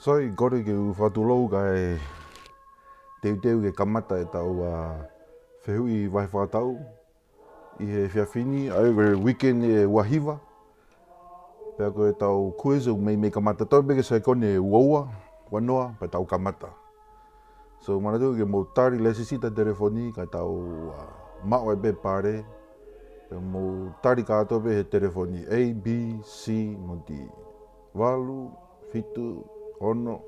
Soi kore ke whatulou kai teu ke kamata e tau whehui vai whakatau i he whiawhini ai koe weekend e wahiwa pia koe tau kuezo mei kamata tau beke sai kone uaua wanoa pa tau kamata so mana tu ke mo tari le sisita telefoni kai tau mao e be pare pe mo tari kato be he telefoni A, B, C, moti walu, fitu, ono.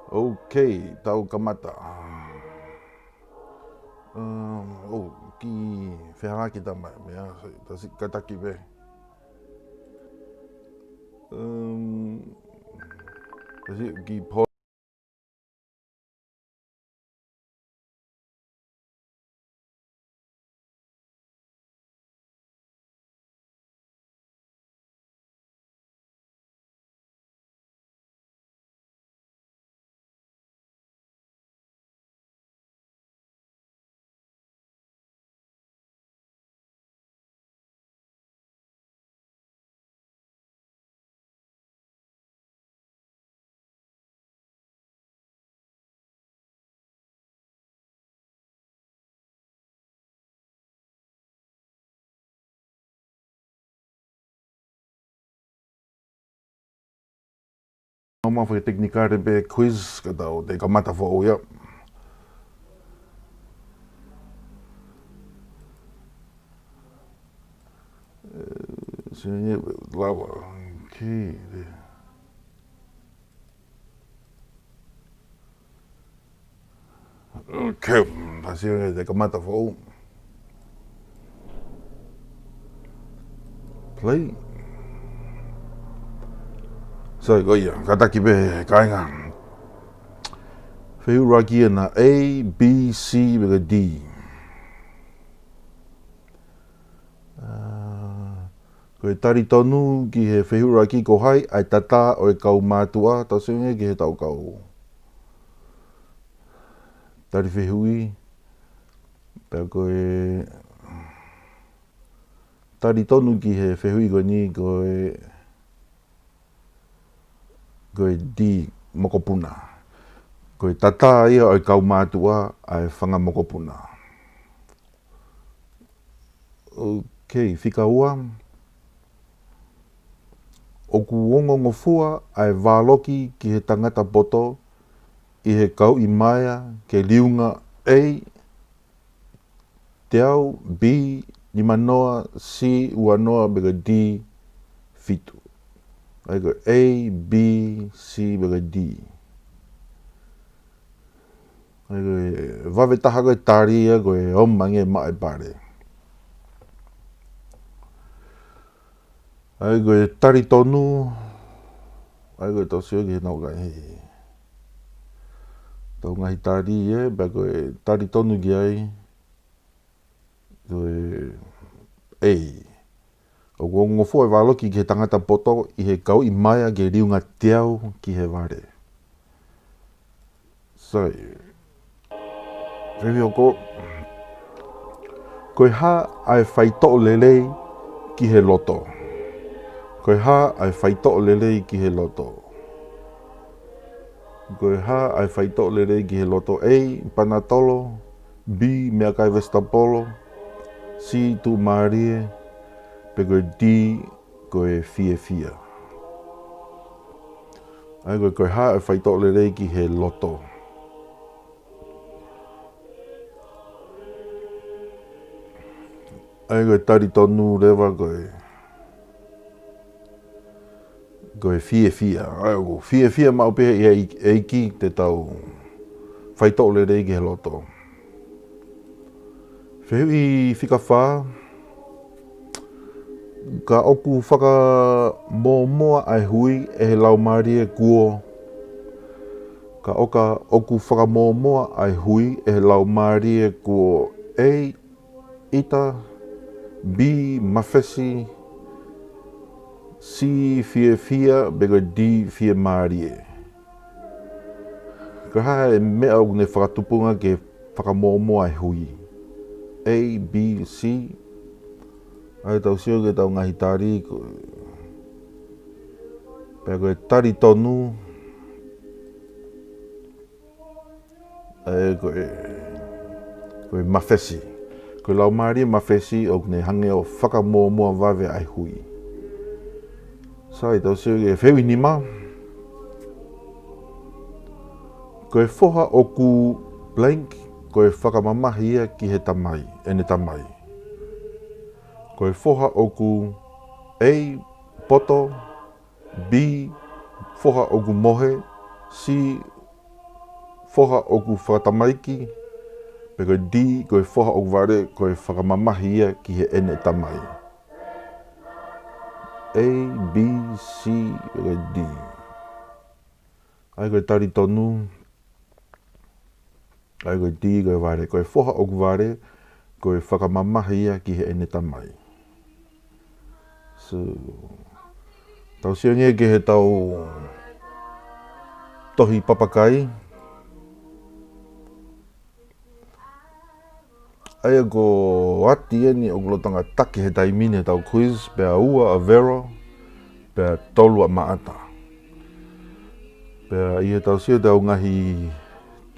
Okay, tau kamata. Ki whehanga ki tama mea, kataki be. Ki po Mama foi teknikare be quiz ka tau te kamata fo o ya. Sini lawa. Okay. Okay, así te kamata fo. Play. So goia, kataki be kainga. Wheu raki na A, B, C be D. Koe tari tonu ki he whehura ki ko hai, ai tata o e kau mātua, ta sunga ki he tau kau. Tari whehui, pēr koe... Tari tonu ki he whehui koe ni koe... Koe di mokopuna. Koe tata ia o e kau mātua, ai whanga mokopuna. Okay, whika ua. Oku ongo ngofua ai wāloki ki he tangata poto i he kau i maia ke liunga A, te au, B, ni manoa, C, uanoa, bega D, fitu. Ai koe A, B, C, bega D. Ai koe wawe taha koe tāria koe omange mai pare. Ai koe tari tonu, ai koe tau sio ki he nau kai hei. Tau ngahi tari bea koe tari tonu ki ai, koe A. O ko ngofo e waloki ki he tangata poto i he kau i maia ke riunga teau ki he ware. So, rewi oko, koe ha ai whaito lelei ki he loto. Koe ha ai whaito lelei ki he loto. Koe ha ai whaito lelei ki he loto. A, panatolo. B, mea kai vestapolo. C, tu marie. Pe koe D, koe fia. Ai koe ha ai whaito lelei ki he loto. Ai koe tari tonu rewa koe. Koe fia. Ai ko fia mau pehe i eiki te tau whaito lelei ki he loto. Whehu i whika whā. Ka oku whaka moa ai hui e he lau marie kuo. Ka oku whaka moa ai hui e he lau marie kuo. A, ita. B, mawhesi. C, fia, bega D, fia marie. Ka hae mea o ne whakatupunga ke whakamoa ai hui. A, B, C. Ai tau sio ke tau ngahi tari ko pe koe tari tonu koe mawhesi. Koe lau maari mawhesi o kune hange o whakamōmua wawe ai hui. Sai tau sio ke whewi ni ma. Koe whoha o ku blank koe whakamamahi ia ki he tamai, ene tamai. Koe whoha o ku A, poto, B, whoha o ku mohe, C, whoha o ku whakatamaiki, pe koe D, koe whoha o ku ware koe whakamamahi ia ki he ene tamai. A, B, C, pe D. Ai koe tari tonu, ai koe D, koe ware, koe whoha o ku ware, koe whakamamahi ia ki he ene tamai. So, tau sionge ke he tau tohi papakai. Aia ko ati eni o kulotanga take he taimine tau quiz, pea ua a vero, pea tolu a maata. Pea i he tau sio tau ngahi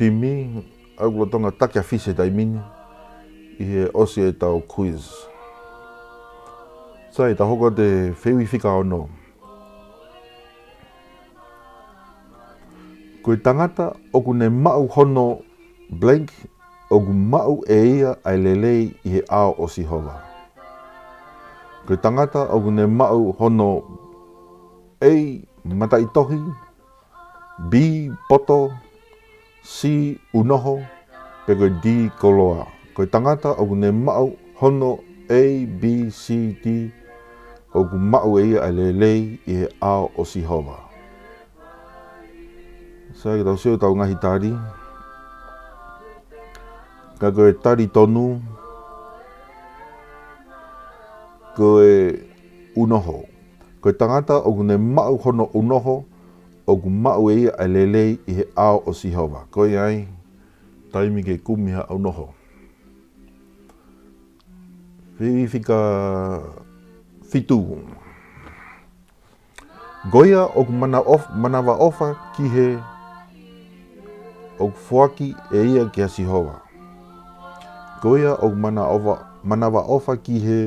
timi, au kulotanga take a fise taimine, i he osi e tau quiz. Sai, ta hoko te whewi whika ono. Koe tangata o kune mau hono blank o ku mau e ia ai lelei i he ao o Sihova. Koe tangata o kune mau hono A, matai tohi, B, poto, C, unoho, pe koe D, koloa. Koe tangata o kune mau hono A, B, C, D, o ku mau e ia ai lelei i he ao o Sihova. Sai tau sio tau ngahi tari. Ka koe tari tonu, koe unoho. Koe tangata o kune mau hono unoho, o ku mau e ia ai lelei i he ao o Sihova. Koe ai, taimi ke kumiha unoho. Whiwi whika whitu. Goia o ku manawa ofa ki he o ku whuaki e ia ki a Sihova. Goia o ku manawa ofa ki he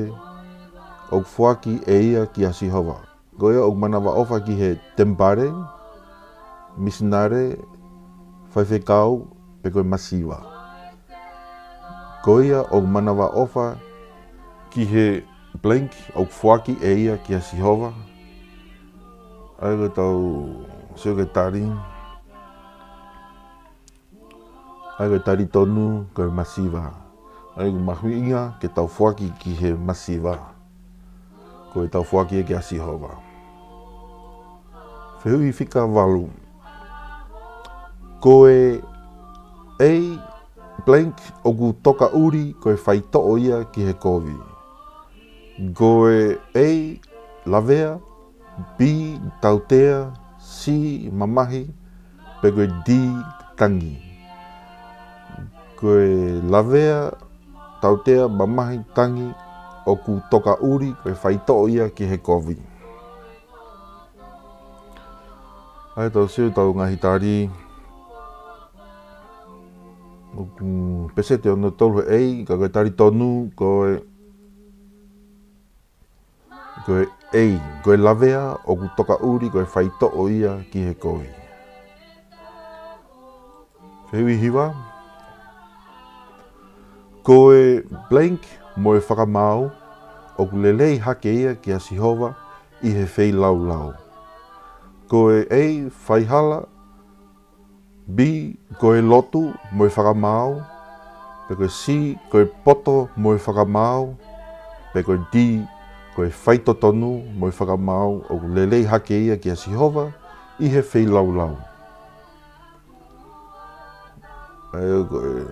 o ku whuaki e ia ki a Sihova. Goia o ku manawa ofa ki he tempare, misinare, whaiwhekau, pe koe masiwa. Goia o ku manawa ofa ki he blank o ku whuaki e ia ki a Sihova. Ai koe tau sio ke tari. Ai koe tari tonu koe masiwa. Ai koe mahui inga ke tau whuaki ki he masiwa. Koe tau whuaki e ki a Sihova. Whihui whika walu. Koe A, blank o ku toka uri koe whai to'o ia ki he kovi. Koe A, lavea, B, tautea, C, mamahi, pe koe D, tangi. Koe lavea, tautea, mamahi, tangi, o ku toka uri, koe whaito'o ia ki he kovi. Ai tau sio tau ngahi tari. O ku pesete ono tolu he ka koe tari tonu, koe A, koe lavea o ku toka uri koe whaito'o ia ki he kovi. Whiwi hiwa. Koe blank mo e whakamau o ku lelei hake ia ki a Sihova i he whei lau lau. Koe A, whaihala, B, koe lotu mo e whakamau, pe koe C, koe poto mo e whakamau, pe koe D, koe whaito tonu mo e whakamau o ku lelei hake ia ki a Sihova i he whei lau lau. Ai koe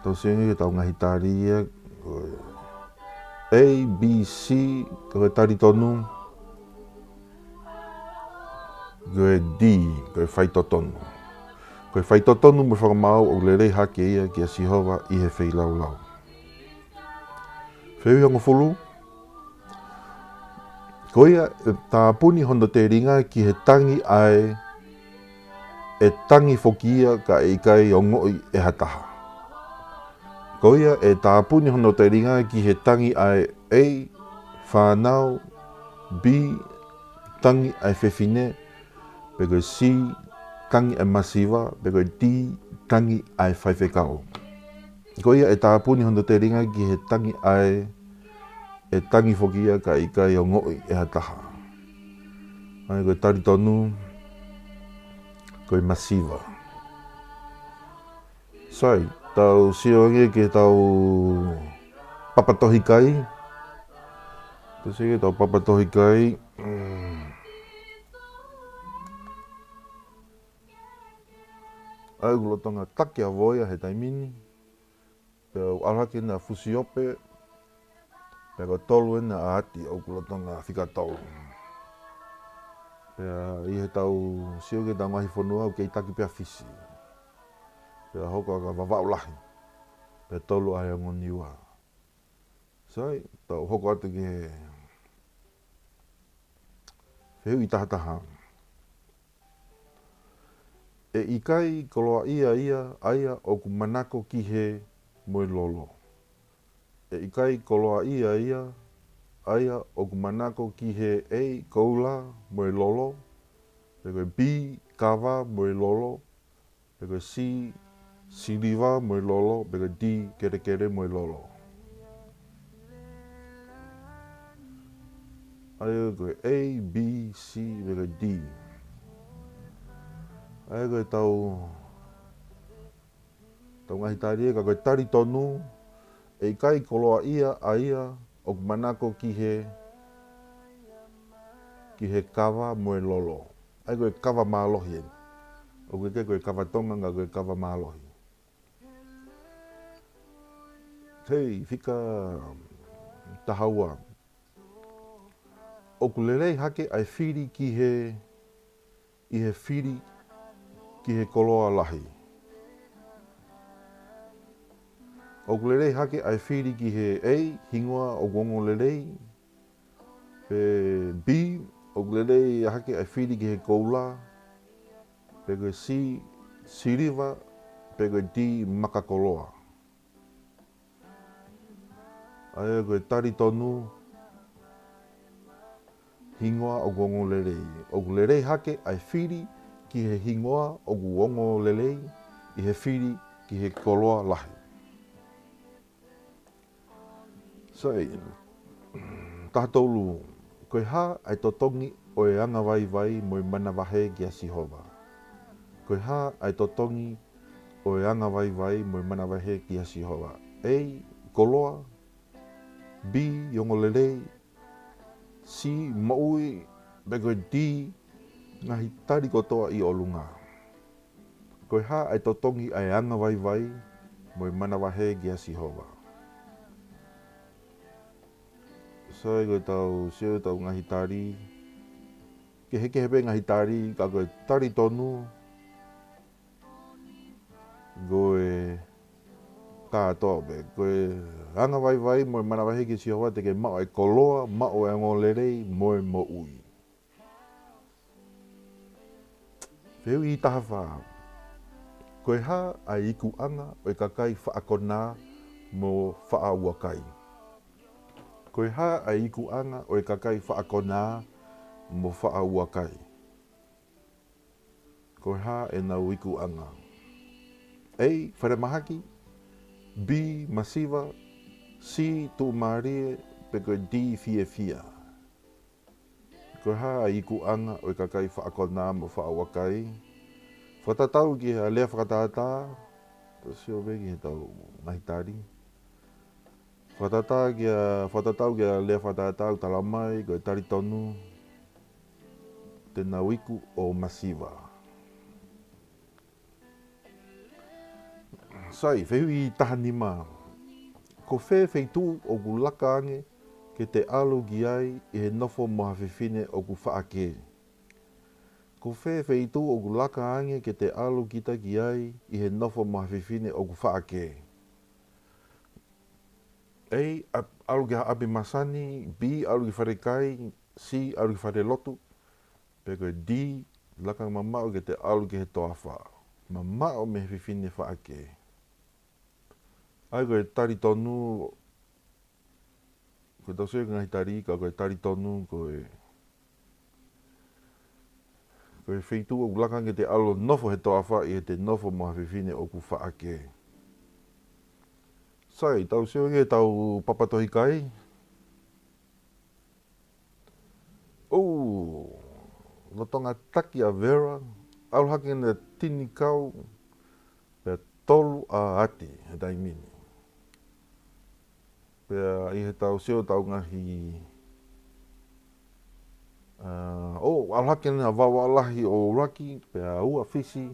tau sengi ke tau ngahi tari ia. A, B, C, koe tari tonu. Koe D, koe whaito tonu. Koe whaito tonu mo whakamau o lelei hake ia ki a Sihova i he whei lau lau. Whewihonga whulu. Koia tā puni hono te ringa ki he tangi ai e tangi whokia ka e kai o ngoi e hataha. Koia e tā puni hono te ringa ki he tangi ai A, whanau, B, tangi ai whewhine, peko C, tangi ai masiva, peko D, tangi ai whaiwhekao. Koia e tā puni hono te ringa ki he tangi ai e tangi whokia ka i kai o ngoi e hataha. Ai koe tari tonu, koe masiva. Sai, tau sionge ke tau papatohi kai. Tau sionge tau papatohi kai. Ai kulotonga take a voia he taimini. Peo alhaki na fusiope. Pego tolu ena a ati au kulotonga whikatolu. Pea i he tau sionge tau ngahi whanua au kei taki pia fisi. Pea hoko aka wawau lahi. Pea tolu ai ngoni ua. Sai, tau hoko atu ki he wheu i tahataha. E ikai koloa ia aia o ku manako ki he moe lolo. E ikai koloa ia aia o ku manako ki he A koula moe lolo. Peko B kawa moe lolo. Peko C siliva moe lolo. Peko D kere kere moe lolo. Aia koe A, B, C, peko D. Aia koe tau ngahi tari ka koe tari tonu. E kai koloa ia aia o manako ki he kawa moe lolo. Aia koe kawa mālohi. O koe kawa tonga nga koe kawa mālohi. Hei, whika tahaua. O kulelei hake ai whiri ki he whiri ki he koloa lahi. O kulelei hake ai whiri ki he A, hingoa o gongo lelei. Pe B, o kulelei hake ai whiri ki he koula. Peko C, siriva. Peko D, makakoloa. Aia koe tari tonu. Hingoa o gongo lelei. O kulelei hake ai whiri ki he hingoa o gongo lelei. I he whiri ki he koloa lahi. Sai, tahatolu, koe ha ai totongi o e anga vai mo i mana wahe ki a Sihova. Koe ha ai totongi o e anga vai mo i mana wahe ki a Sihova. A, koloa. B, yongo lelei. C, maui. Beko D, ngahi tari kotoa i olunga. Koe ha ai totongi ai anga vai mo i mana wahe ki a Sihova. Sai koe tau sio tau ngahi tari. Ke heke hepe ngahi tari, ka koe tari tonu. Koe kātoa be. Koe anga vai mo i mana wahe ki Sihova te ke mao e koloa, mao e ngolelei, mo e mo ui. Wheu i taha wha. Koe ha ai iku anga o i kakai whaakona mo wha uakai. Koe ha ai iku anga o e kakai whaakona mo wha uakai. Koe ha e nau iku anga. A, wharemahaki. B, masiva. C, tu marie. Peko D, fia. Koe ha ai iku anga o e kakai whaakona mo wha uakai. Whatatau ki a lea whakatata. Tasio vegi he tau ngahitari. Whatatau ki a lea whakatata talamai koe tari tonu. Tena wiku o masiva. Sai, whehu i taha nima. Ko whewheitu o ku laka ange ke te alu ki ai i he nofo moha whiwhine o ku whaake. Ko whewheitu o ku laka ange ke te alu kita ki ai i he nofo moha whiwhine o ku whaake. A, alu ki haapi masani. B, alu ki wharekai. C, alu ki whare lotu. Pe koe D, laka mamao ke te alu ki he toa wha. Mamao me he whiwhine whaake. Ai koe tari tonu, koe tau seo ngahi tari, ka koe tari tonu, koe whitu o laka ke te alu nofo he toa wha, i he te nofo mo he whiwhine o ku whaake. Sai, tau seo nge tau papatohi kai. No tonga taki a vera, alu hake na tini kau, pe tolu a ati, he taimini. Pea i he tau seo tau ngahi, alu hake na wawalahi o raki, pea ua fisi,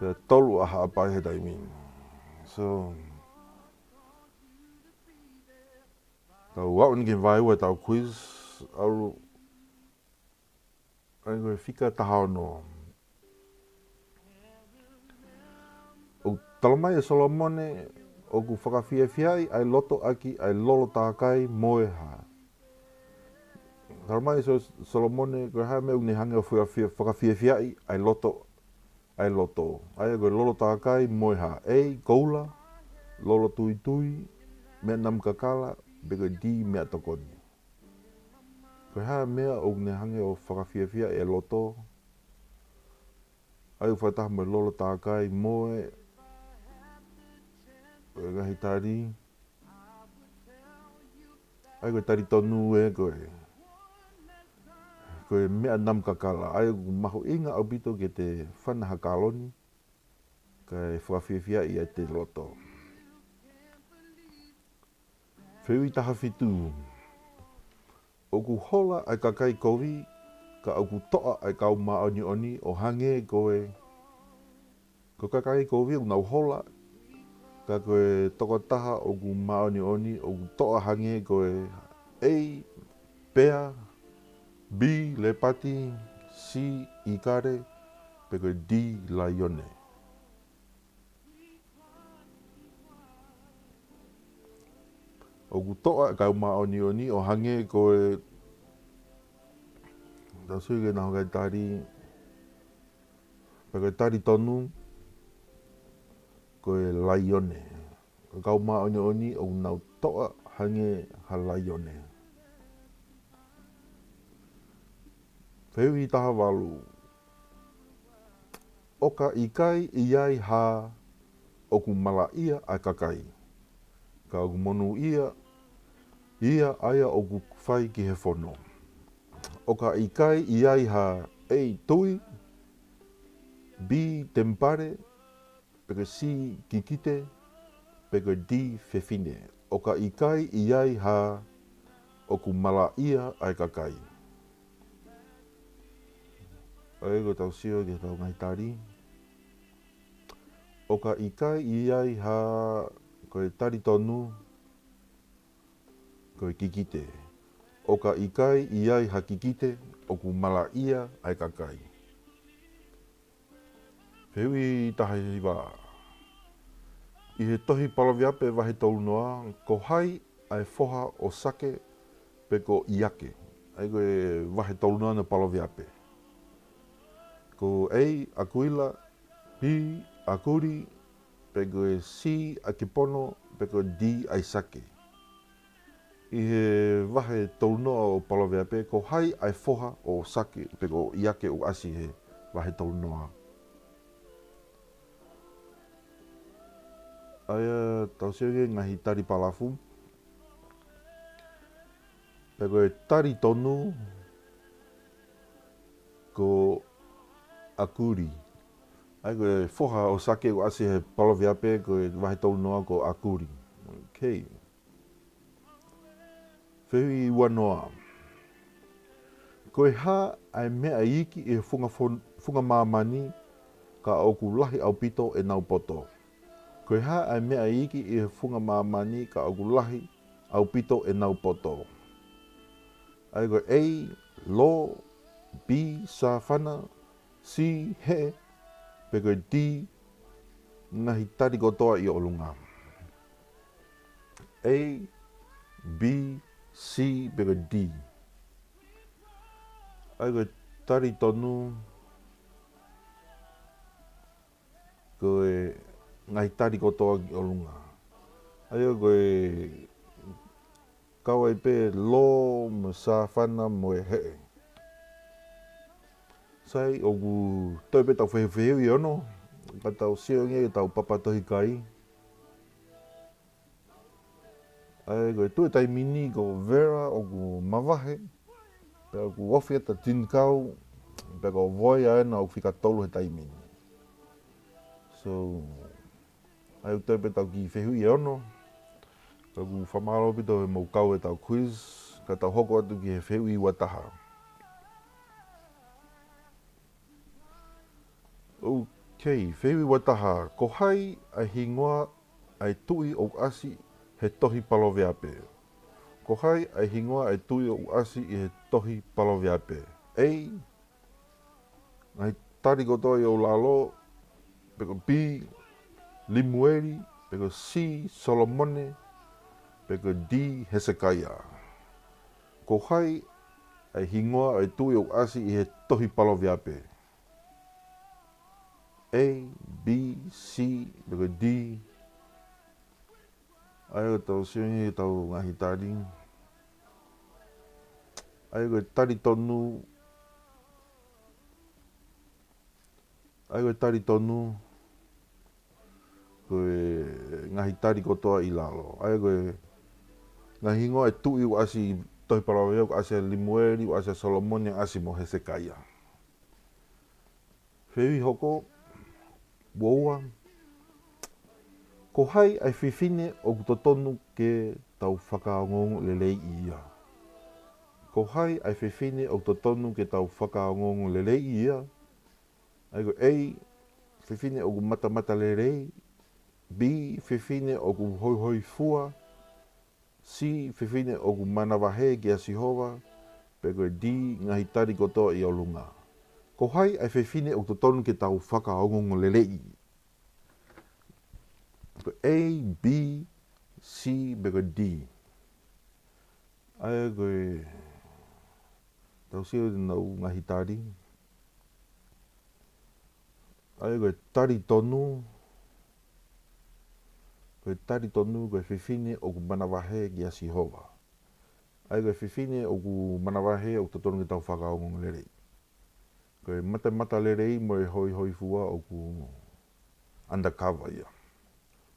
pea tolu a haapai he taimini. So, tau wau ni ke vai ua tau quiz, alu, ai koe whika tahao no. O talamai e Solomone, o ku whakawhiawhiai, ai loto aki, ai lolo tākai, moe ha. Talamai e Solomone, koe hae meu ni hange o whakawhiawhiai, ai loto, ai loto. Ai koe lolo tākai, moe ha. Ei, koula, lolo tui tui, mea nam kakala, be koe di mea tokoni. Koe hae mea o ni hange o whakawhiawhiai, ai loto. Ai whaitaha mo lolo tākai, moe, koe ngahi tari. Ai koe tari tonu e koe. Koe mea nam kakala. Ai koe maho inga au bito ke te whanaha kaloni. Kai whakawhiawhia i te loto. Whiu i taha whitu. O ku hola ai kakai kovi. Ka au ku toa ai kau maoni oni o hange koe. Ko kakai kovi o nau hola. Ka koe toko taha o ku maoni oni o ku toa hange koe. A, pea, B, lepati, C, ikare, pe koe D, laione. O ku toa kau maoni oni o hange koe. Tau sui ke naho kai tari. Pe koe tari tonu. Koe laione. Kau maoni oni o nau toa hange ha laione. Whiu i taha walu. Oka ikai iai ha o ku mala ia ai kakai. Ka o ku monu ia aia o ku whai ki he whono. Oka ikai iai ha A, tui, B, tempare, peke C, kikite, peke D, whewhine. Oka ikai iai ha o ku mala ia ai kakai. Ai ko tau sio ke tau ngai tari. Oka ikai iai ha koe tari tonu, koe kikite. Oka ikai iai ha kikite o ku mala ia ai kakai. Whiu i taha iwa. I he tohi palawiape wahe tolu noa, ko hai ai whoha o sake pe ko iake. Ai koe wahe tolu noa na palawiape. Ko A, akuila, B, akuri, pe koe C, akipono, pe koe D, ai sake. I he wahe tolu noa o palawiape, ko hai ai whoha o sake pe ko iake o asi he wahe tolu noa. Aia tau sege ngahi tari palafu. Pe koe tari tonu ko akuri. Ai koe whoha o sake o asi he palawiape koe wahe tolu noa ko akuri. Okay. Whiu i ua noa. Koe ha ai mea iki e whunga mamani ka o ku lahi au pito e nau poto. Koe ha ai mea iki e whunga mamani ka o ku lahi au pito e nau poto. Ai koe A, lo, B, sawhana, C, he, pe koe D, ngahi tari kotoa i o lunga. A, B, C, pega D. Ai koe tari tonu, koe ngai tari kotoa ki o lunga. Ai koe kawa i pe lo mo sa whana mo e hee. Sai o ku toi pe tau whewhewheu i ono, ka tau sionge tau papatohi kai. Ai koe tu e tai mini ko vera o ku mawahe, pe o ku ofi ata tinkau, pe ko voi aena o whika tolu he tai mini. So, ai toi pe tau ki whehu i ono, ka ku whamaro pito he mau kau e tau quiz, ka tau hoko atu ki he whehu i wataha. Ok, whehu i wataha, ko hai ai hingoa ai tui o asi he tohi palove ape. Ko hai ai hingoa ai tui o asi i he tohi palove ape. A, ai tari kotoa i o lalo, peko B, Limueri, peko C, Solomone, peko D, Hezekiah. Ko hai ai hingoa ai tui o asi i he tohi palove ape. A, B, C, peko D. Ai o tau siongi tau ngahi tari. Ai koe tari tonu. Ai koe tari tonu. Koe ngahi tari kotoa i lalo. Ai koe ngahi ngoa e tui o asi tohi palove o asi Limueri o asi Solomone asi mo Hezekiah. Whewi hoko, buoua. Ko hai ai whiwhine o kutotonu ke tau whakaongongo lelei ia. Ko hai ai whiwhine o kutotonu ke tau whakaongongo lelei ia. Ai ko A, whiwhine o ku matamata lelei. B, whiwhine o ku hoi hoi fua. C, whiwhine o ku manawahe ki a Sihova. Pe koe D, ngahi tari kotoa i o lunga. Ko hai ai whiwhine o kutotonu ke tau whakaongongo lelei. A, B, C, bego D. Ai koe tau sio nau ngahi tari. Ai koe tari tonu. Koe tari tonu koe whiwhine o ku manawahe ki a Sihova. Ai koe whiwhine o ku manawahe o kutotonu ke tau whakaongongo lelei. Koe mata lelei mo e hoi hoi fua o ku undercover ia.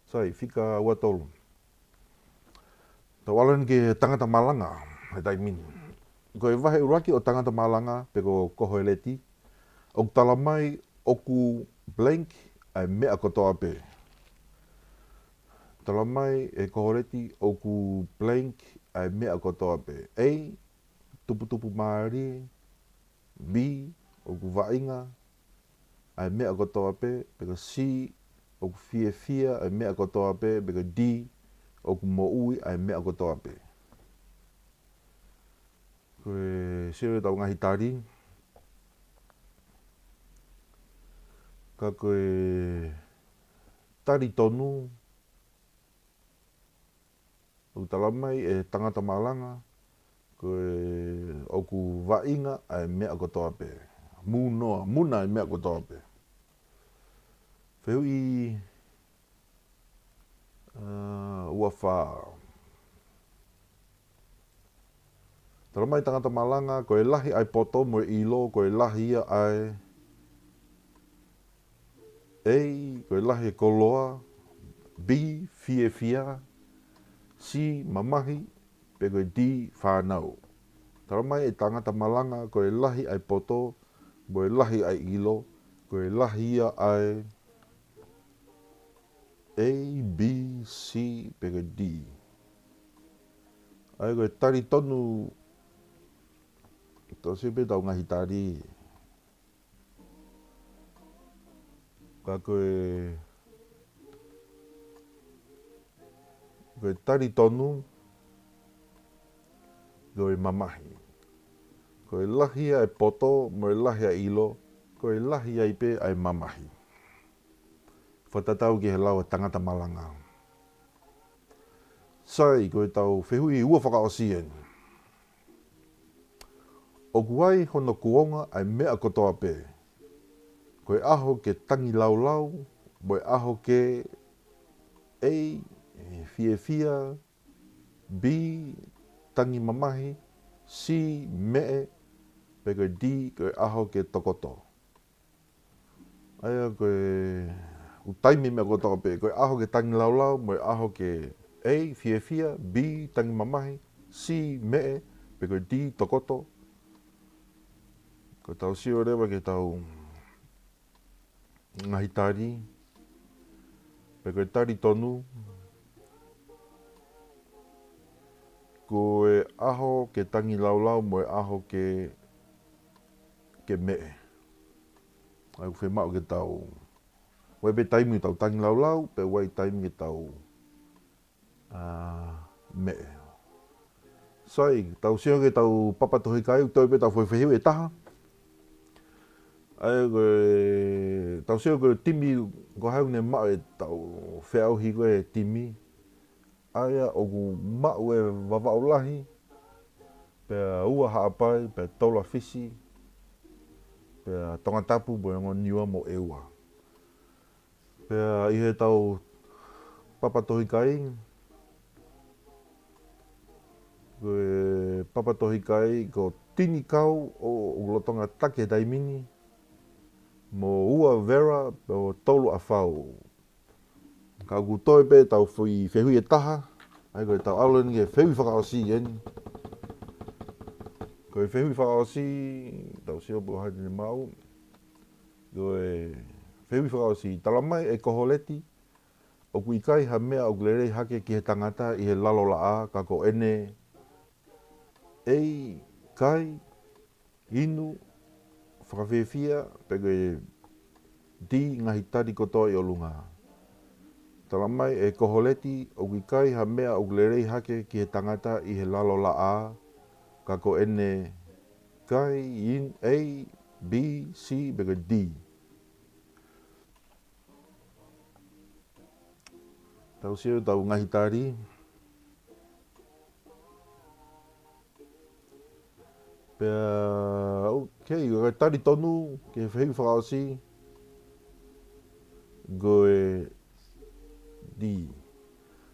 Sai, whika ua tolu. Tau alan ke tangata malanga, he tai mini. Koe wahe uraki o tangata malanga, peko koho eleti. O talamai oku blank ai mea kotoa pe. Talamai e koho eleti oku blank ai mea kotoa pe. A, tupu tupu maari. B, oku vainga ai mea kotoa pe. Peko C, oku fia fia ai mea kotoa pe. Peko D, oku moui ai mea kotoa pe. Koe sio tau ngahi tari. Ka koe tari tonu. O talamai e tangata malanga. Koe oku vainga ai mea kotoa pe. Muna ai mea kotoa pe. Whehu i ua wha. Talamai tangata malanga, koe lahi ai poto mo i ilo, koe lahi ia ai A, koe lahi e koloa. B, fie fia. C, mamahi. Pe koe D, whanau. Talamai e tangata malanga, koe lahi ai poto, koe lahi ai ilo, koe lahi ia ai A, B, C, pe koe D. Ai koe tari tonu, tau sipe tau ngahi tari. Ka koe tari tonu, koe mamahi. Koe lahi ai poto, mo lahi ai ilo, koe lahi ai pe ai mamahi. Whatatau ki he lau tangata malanga. Sai, koe tau whehui ua whakaosi eni. O kuai hono kuonga ai mea kotoa pē. Koe aho ke tangi lau lau, moe aho ke A, fia, B, tangi mamahi, C, mee, pe koe D, koe aho ke tokoto. Aia koe utaimi mea kotoa pē, koe aho ke tangi lau lau, moe aho ke A, fia, B, tangi mamahi, C, mee, pe koe D, tokoto. Koe tau sio rewa ke tau ngahi tari, pe koe tari tonu, koe aho ke tangi lau lau, moe aho ke mee. Ai ku whemau ke tau, wai pe taimi tau tangi lau lau, pe wai taimi ke tau mee. Sai, tau sio ke tau papatohi kai, tau pe tau whewhehiu e taha. Ai koe, tau sio koe timi, ko hau ne mau e tau wheauhi koe timi. Aia o ku mau e wawaulahi, pea ua haapai, pea taula fisi, pea tonga tapu boe ngon niua mo eua. Pea ihe tau papatohi kai, koe papatohi kai ko tini kau o ulotonga take daimini, mo ua vera o tolu a whau. Ka ku toi pe tau whehui e taha, ai koe tau auleni ke whehui whakaosi eni. Koe whehui whakaosi, tau sio po haiti ni mau, koe whehui whakaosi talamai e koholeti, o kui kai ha mea o kulerei hake ki he tangata i he lalo la a, ka ko ene, ei, kai, inu, whakawhewhia, pe koe di ngahi tari kotoa i o lunga. Talamai e koholeti o kui kai ha mea o kulerei hake ki he tangata i he lalo la a, ka ko ene, kai, in, A, B, C, pe koe D. Tau sio tau ngahi tari. Pea, okay, koe tari tonu, ke whehui whakaosi, koe D.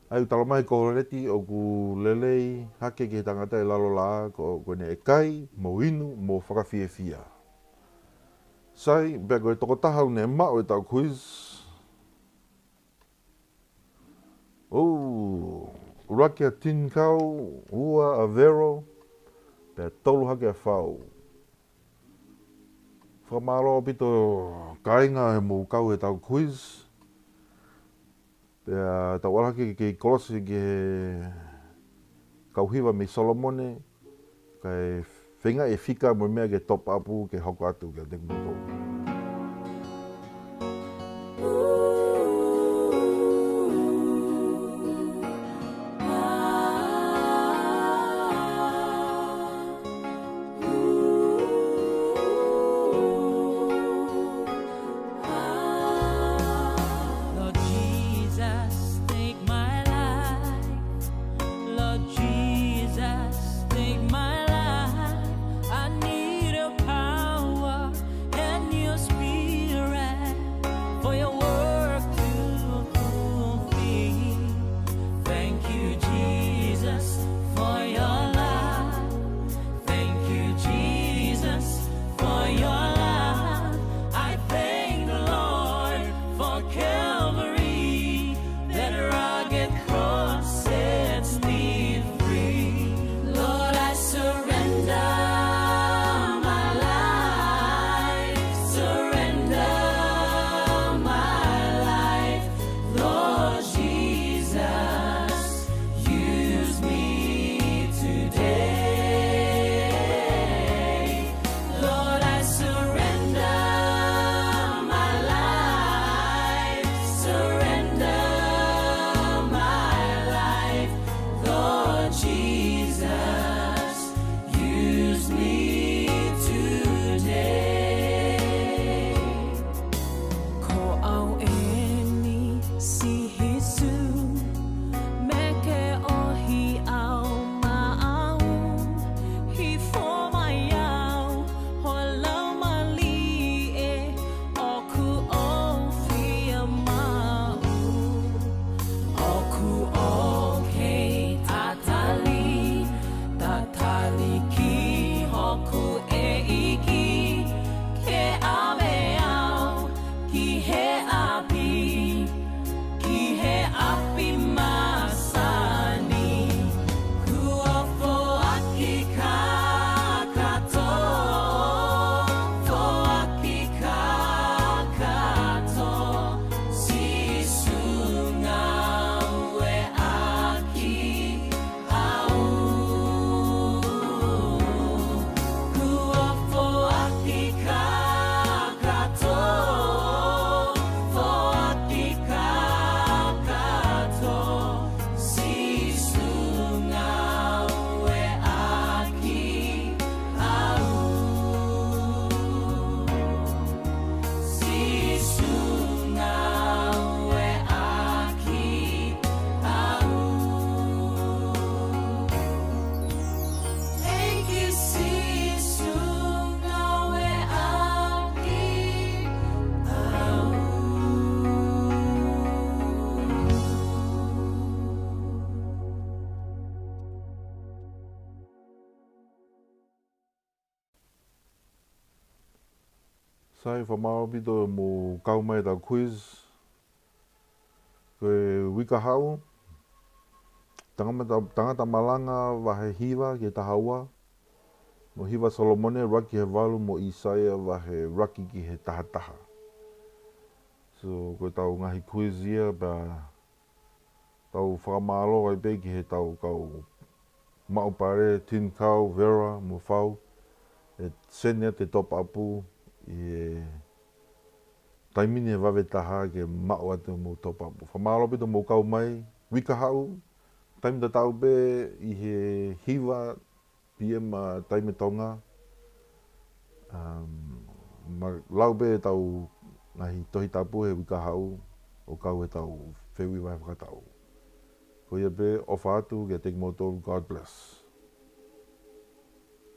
Ai talamai koholeti o ku lelei hake ki he tangata e lalo la ko ne e kai, mo inu, mo whakawhiewhia. Sai, pea koe toko tahau ne mao e tau quiz. Urakia tin kau, ua a vero, pea tolu hake a whau. Whamaro pito kainga he mo kau e tau quiz. Pea tau alaki ke kolosi ke kauhiwa me Solomone, kai whenga e whika mo mea ke top apu ke hoko atu ke te kuto. Sai whamāopito mo kau mai tau quiz. Koe wika hau, tangata malanga wahe hiwa ke tahaua. Mo hiwa Solomone raki he walu mo Isaia wahe raki ki he tahataha. So koe tau ngahi quiz ia ba tau whakamalo ai pe ki he tau kau maupare, Tin Kau, Vera, mo whau. E sene te topa apu i e taimini e wawe taha ke mau atu mo topa apu. Whamalo pito mo kau mai, wika hau, taimi ta tau pe i he hiwa PM taimi tonga. Ma lau pe tau ngahi tohi tapu he wika hau o kau he tau whewi wahe whakatau. Ko ia pe ofa atu ke te motor, God bless.